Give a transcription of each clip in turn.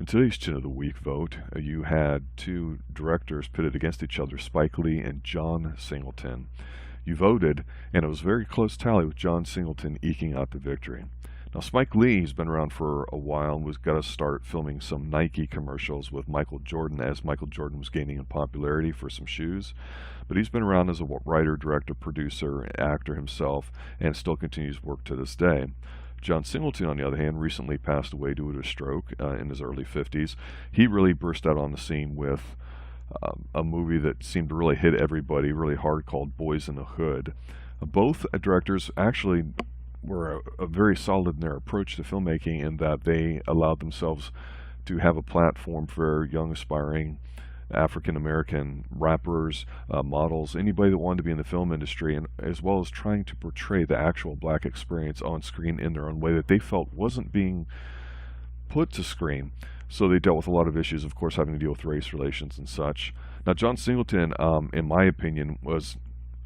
In today's Chin of the Week vote, you had two directors pitted against each other, Spike Lee and John Singleton. You voted, and it was a very close tally with John Singleton eking out the victory. Now, Spike Lee, he's been around for a while and was got to start filming some Nike commercials with Michael Jordan as Michael Jordan was gaining in popularity for some shoes. But he's been around as a writer, director, producer, actor himself, and still continues work to this day. John Singleton, on the other hand, recently passed away due to a stroke in his early 50s. He really burst out on the scene with a movie that seemed to really hit everybody really hard called Boys in the Hood. Both directors actually were very solid in their approach to filmmaking in that they allowed themselves to have a platform for young aspiring African American rappers, models, anybody that wanted to be in the film industry, and as well as trying to portray the actual black experience on screen in their own way that they felt wasn't being put to screen. So they dealt with a lot of issues, of course, having to deal with race relations and such. Now, John Singleton, in my opinion, was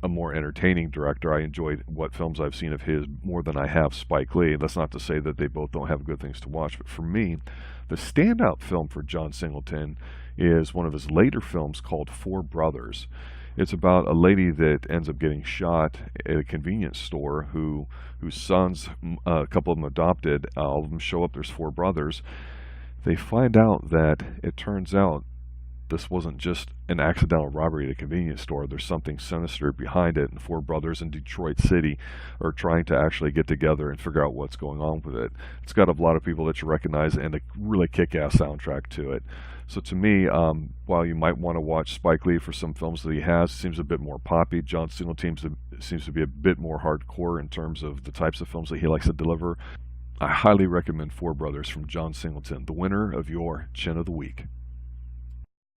a more entertaining director. I enjoyed what films I've seen of his more than I have Spike Lee. That's not to say that they both don't have good things to watch, but for me, the standout film for John Singleton is one of his later films called Four Brothers. It's about a lady that ends up getting shot at a convenience store whose sons, a couple of them adopted, all of them show up, there's four brothers. They find out that it turns out this wasn't just an accidental robbery at a convenience store. There's something sinister behind it, and four brothers in Detroit City are trying to actually get together and figure out what's going on with it. It's got a lot of people that you recognize and a really kick-ass soundtrack to it. So to me, while you might want to watch Spike Lee for some films that he has, seems a bit more poppy. John Singleton seems to be a bit more hardcore in terms of the types of films that he likes to deliver. I highly recommend Four Brothers from John Singleton, the winner of your Chin of the Week.